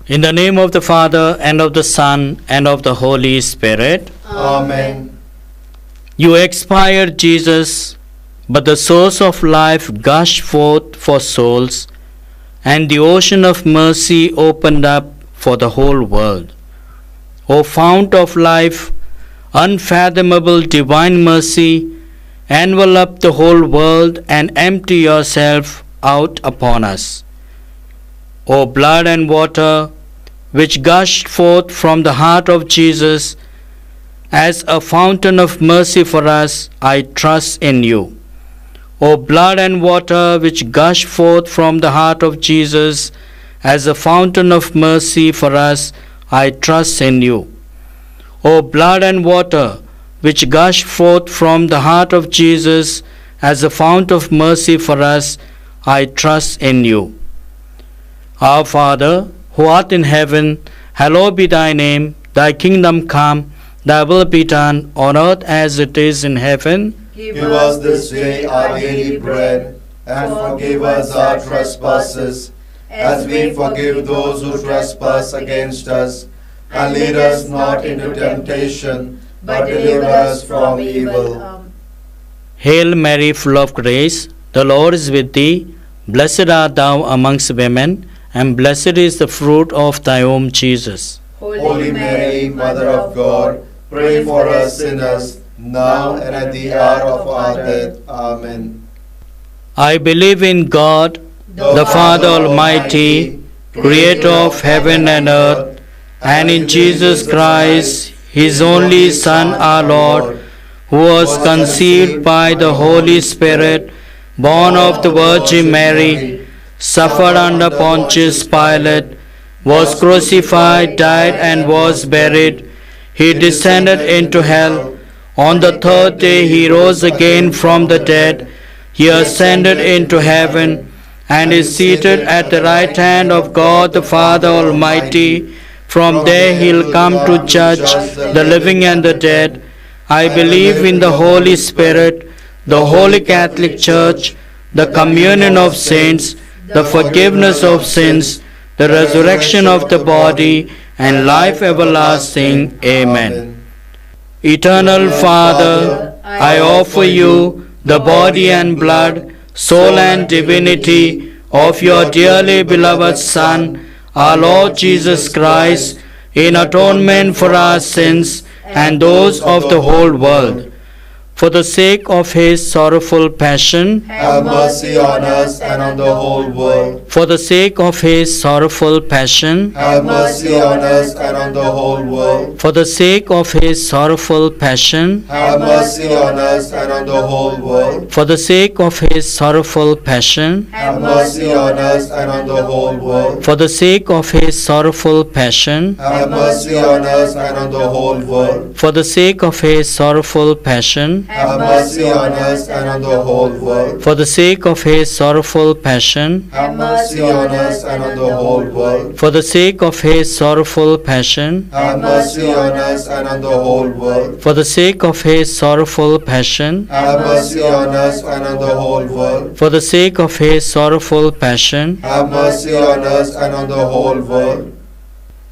In the name of the Father, and of the Son, and of the Holy Spirit. Amen. You expired, Jesus, but the source of life gushed forth for souls, and the ocean of mercy opened up for the whole world. O fount of life, unfathomable divine mercy, envelop the whole world and empty yourself out upon us. O blood and water, which gushed forth from the heart of Jesus as a fountain of mercy for us, I trust in you. O blood and water, which gushed forth from the heart of Jesus as a fountain of mercy for us, I trust in you. O blood and water, which gushed forth from the heart of Jesus as a fount of mercy for us, I trust in you. Our Father, who art in heaven, hallowed be thy name. Thy kingdom come, thy will be done on earth as it is in heaven. Give us this day our daily bread, and forgive us our trespasses, as we forgive those who trespass against us. And lead us not into temptation, but deliver us from evil. Hail Mary, full of grace, the Lord is with thee. Blessed art thou amongst women, and blessed is the fruit of thy womb, Jesus. Holy Mary, Mother of God, pray for us sinners, now and at the hour of our death. Amen. I believe in God, the Father Almighty, creator of heaven and earth, and in Jesus Christ, his only Son, our Lord, who was conceived by the Holy Spirit, born of the Virgin Mary, suffered under Pontius Pilate, was crucified, died, and was buried. He descended into hell. On the third day he rose again from the dead. He ascended into heaven, and is seated at the right hand of God the Father Almighty. From there he'll come to judge the living and the dead. I believe in the Holy Spirit, the Holy Catholic Church, the communion of saints, the forgiveness of sins, the resurrection of the body, and life everlasting. Amen. Eternal Father, I offer you the body and blood, soul and divinity of your dearly beloved Son, our Lord Jesus Christ, in atonement for our sins and those of the whole world. For the sake of his sorrowful passion, have mercy on us and on the whole world. For the sake of his sorrowful passion, have mercy on us and on the whole world. For the sake of his sorrowful passion, have mercy on us and on the whole world. For the sake of his sorrowful passion, have mercy on us and on the whole world. For the sake of his sorrowful passion, have mercy on us and on the whole world. For the sake of his sorrowful passion, have mercy on us and on the whole world. For the sake of his sorrowful passion, have mercy on us and on the whole world. For the sake of his sorrowful passion, have mercy on us and on the whole world. For the sake of his sorrowful passion, have mercy on us and on the whole world. For the sake of his sorrowful passion, have mercy on us and on the whole world.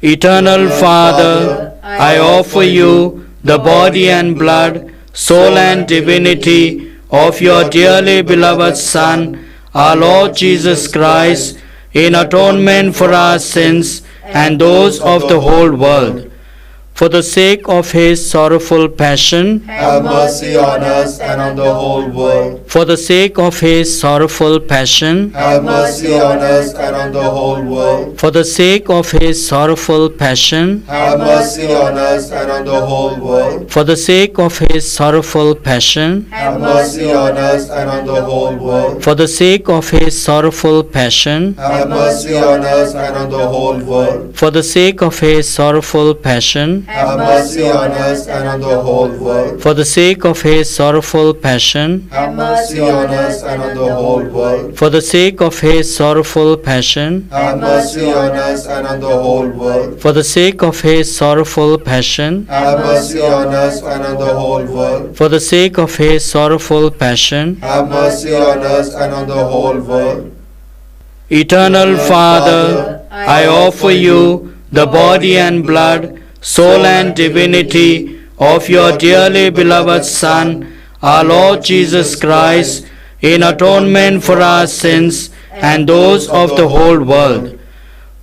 Eternal Father, I offer you the body and blood, soul and divinity of your dearly beloved Son, our Lord Jesus Christ, in atonement for our sins and those of the whole world. For the sake of his sorrowful passion, have mercy on us and on the whole world. For the sake of his sorrowful passion, have mercy on us and on the whole world. For the sake of his sorrowful passion, have mercy on us and on the whole world. For the sake of his sorrowful passion, have mercy on us and on the whole world. For the sake of his sorrowful passion, have mercy on us and on the whole world. For the sake of his sorrowful passion, have mercy on us and on the whole world. For the sake of his sorrowful passion, have mercy on us and on the whole world. For the sake of his sorrowful passion, have mercy on us and on the whole world. For the sake of his sorrowful passion, have mercy on us and on the whole world. For the sake of his sorrowful passion, have mercy on us and on the whole world. Eternal Father, I offer you the body and blood, soul and divinity of your dearly beloved Son, our Lord Jesus Christ, in atonement for our sins and those of the whole world.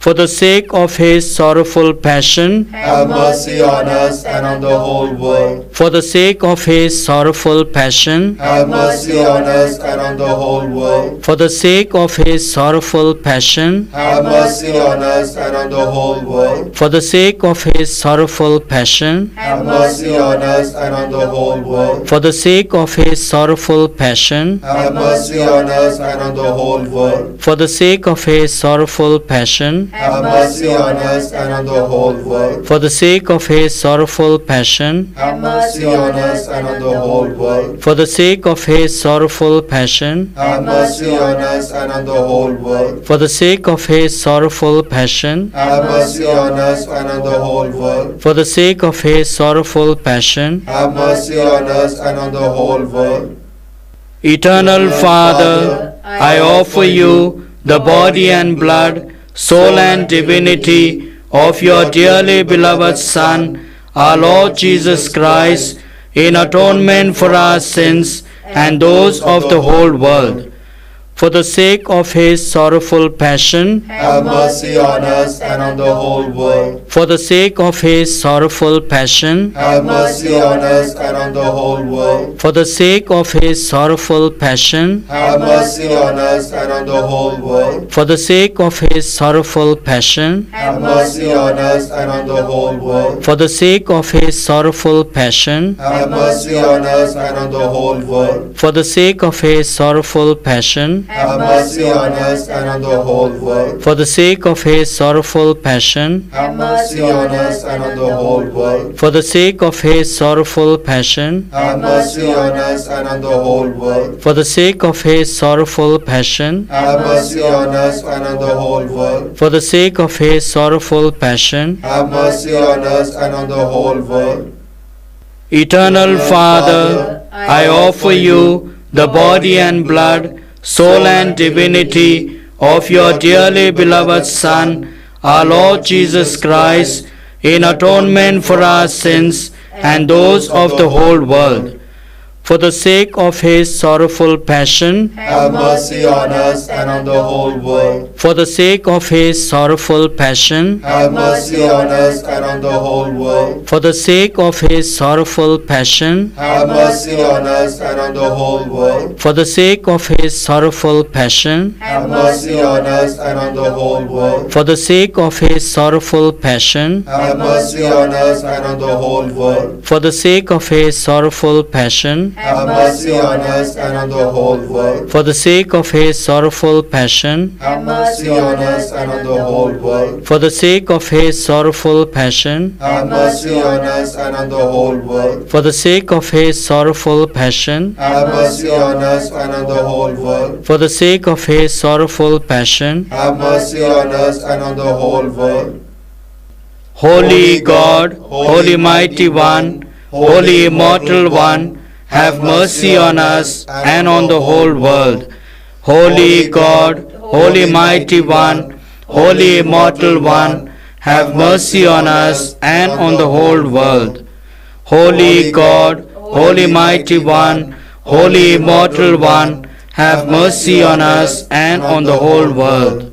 For the sake of his sorrowful passion, have mercy on us and on the whole world. for the sake of his sorrowful passion, Have mercy on us and on the whole world. for the sake of his sorrowful passion, Have mercy on us and on the whole world. for the sake of his sorrowful passion, Have mercy on us and on the whole world. for the sake of his sorrowful passion, Have mercy on us and on the whole world. for the sake of his sorrowful passion, Have mercy on us and on the whole world. for the sake of his sorrowful passion, Have mercy on us and on the whole world. for the sake of his sorrowful passion, Have mercy on us and on the whole world. for the sake of his sorrowful passion, Have mercy on us and on the whole world. for the sake of his sorrowful passion. Have mercy on us and on the whole world. Eternal Father, I offer you the body and blood, soul and divinity of your dearly beloved Son, our Lord Jesus Christ, in atonement for our sins and those of the whole world. For the sake of his sorrowful passion, Have mercy on us and on the whole world. for the sake of his sorrowful passion, Have mercy on us and on the whole world. for the sake of his sorrowful passion, Have mercy on us and on the whole world. for the sake of his sorrowful passion, Have mercy on us and on the whole world. for the sake of his sorrowful passion, Have mercy on us and on the whole world. for the sake of his sorrowful passion, Have mercy on us and on the whole world. for the sake of his sorrowful passion, Have mercy on us and on the whole world. for the sake of his sorrowful passion, Have mercy on us and on the whole world. for the sake of his sorrowful passion, Have mercy on us and on the whole world. for the sake of his sorrowful passion. Have mercy on us and on the whole world. Eternal Father, I offer you the body and blood, soul and divinity of your dearly beloved Son, our Lord Jesus Christ, in atonement for our sins and those of the whole world. For the sake of his sorrowful passion, Have mercy on us and on the whole world. for the sake of his sorrowful passion, Have mercy on us and on the whole world. for the sake of his sorrowful passion, Have mercy on us and on the whole world. for the sake of his sorrowful passion, Have mercy on us and on the whole world. for the sake of his sorrowful passion, Have mercy on us and on the whole world. for the sake of his sorrowful passion, Have mercy on us and on the whole world. for the sake of his sorrowful passion, Have mercy on us and on the whole world. for the sake of his sorrowful passion, Have mercy on us and on the whole world. for the sake of his sorrowful passion, Have mercy on us and on the whole world. for the sake of his sorrowful passion. Have mercy on us and on the whole world. Holy God, Holy Mighty One, Holy Immortal One, have mercy on us and on the whole world. Holy God, Holy Mighty One, Holy Immortal One, have mercy on us and on the whole world. Holy God, Holy Mighty One, Holy Immortal One, have mercy on us and on the whole world.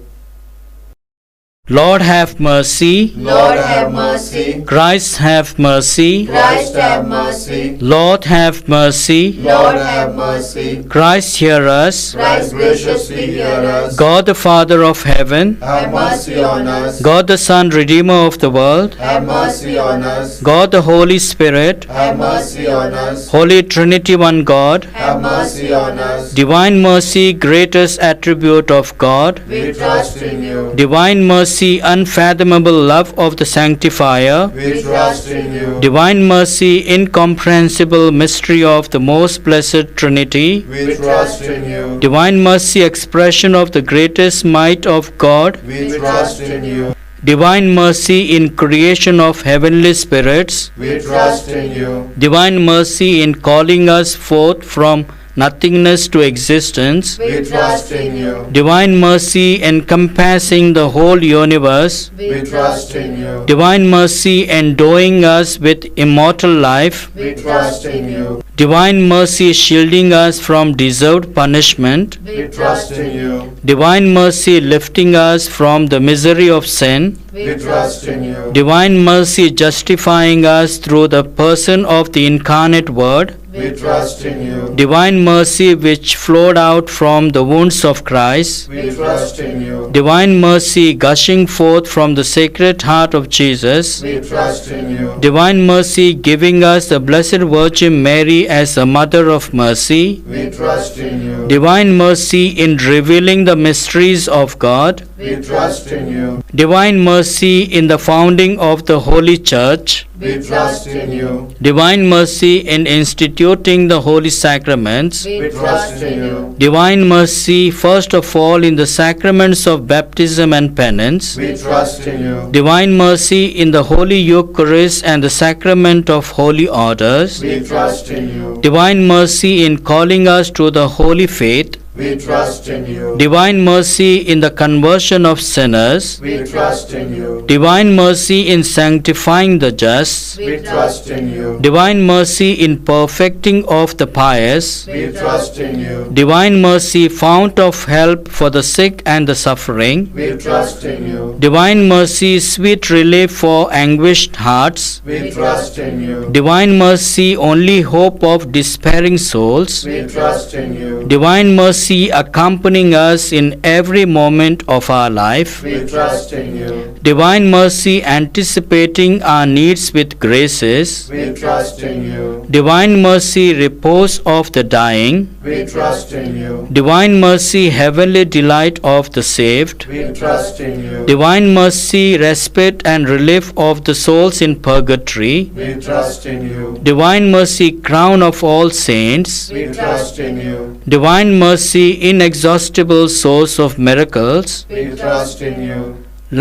Lord have mercy. Lord have mercy. Christ have mercy. Christ have mercy. Lord have mercy. Lord have mercy. Christ hear us. Christ graciously hear us. God the Father of heaven, Have mercy on us. God the Son, Redeemer of the world, Have mercy on us. God the Holy Spirit, Have mercy on us. Holy Trinity one God, Have mercy on us. Divine mercy, greatest attribute of God, We trust in you. Divine mercy, unfathomable love of the Sanctifier, We trust in you. Divine mercy, incomprehensible mystery of the most blessed Trinity, We trust in you. Divine mercy, expression of the greatest might of God, We trust in you. Divine mercy in creation of heavenly spirits, We trust in you. Divine mercy in calling us forth from nothingness to existence, We trust in you. divine mercy encompassing the whole universe, We trust in you. divine mercy endowing us with immortal life, We trust in you. divine mercy shielding us from deserved punishment, We trust in you. divine mercy lifting us from the misery of sin, We trust in you. divine mercy justifying us through the person of the incarnate Word, We trust in you. divine mercy which flowed out from the wounds of Christ, We trust in you. divine mercy gushing forth from the Sacred Heart of Jesus, We trust in you. divine mercy giving us the Blessed Virgin Mary as a Mother of Mercy, We trust in you. divine mercy in revealing the mysteries of God, We trust in you. divine mercy in the founding of the Holy Church, We trust in you. divine mercy in instituting the holy sacraments, We trust in you. divine mercy first of all in the sacraments of baptism and penance, We trust in you. divine mercy in the Holy Eucharist and the sacrament of holy orders, We trust in you. divine mercy in calling us to the holy faith, We trust in you. divine mercy in the conversion of sinners, We trust in you. divine mercy in sanctifying the just, We trust in you. divine mercy in perfecting of the pious, We trust in you. divine mercy fount of help for the sick and the suffering, We trust in you. divine mercy sweet relief for anguished hearts, We trust in you. divine mercy only hope of despairing souls, We trust in you. divine mercy accompanying us in every moment of our life, We trust in you. divine mercy anticipating our needs with graces, We trust in you. divine mercy repose of the dying, We trust in you. divine mercy heavenly delight of the saved, We trust in you. divine mercy respite and relief of the souls in purgatory, We trust in you. divine mercy crown of all saints, We trust in you. divine mercy inexhaustible source of miracles, We trust in you.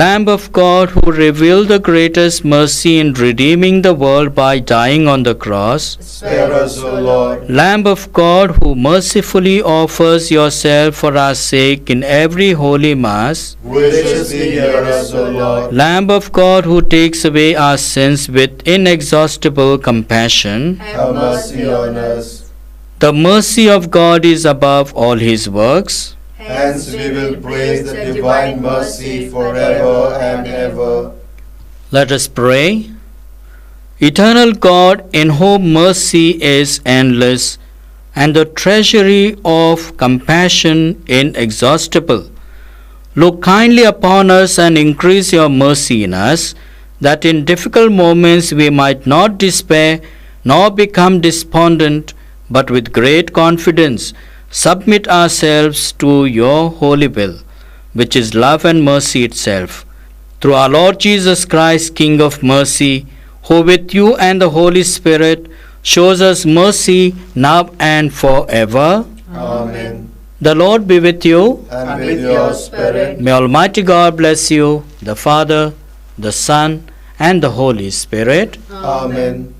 Lamb of God who revealed the greatest mercy in redeeming the world by dying on the cross, Spare us, O Lord. Lamb of God who mercifully offers yourself for our sake in every holy mass, Graciously hear us, O Lord. Lamb of God who takes away our sins with inexhaustible compassion, Have mercy on us. the mercy of God is above all his works. Hence we will praise the divine mercy forever and ever. Let us pray. Eternal God, in whom mercy is endless and the treasury of compassion inexhaustible, look kindly upon us and increase your mercy in us, that in difficult moments we might not despair nor become despondent, but with great confidence submit ourselves to your holy will, which is love and mercy itself. Through our Lord Jesus Christ, King of mercy, who with you and the Holy Spirit shows us mercy now and forever. Amen. The Lord be with you. And with your spirit. May Almighty God bless you, the Father, the Son, and the Holy Spirit. Amen.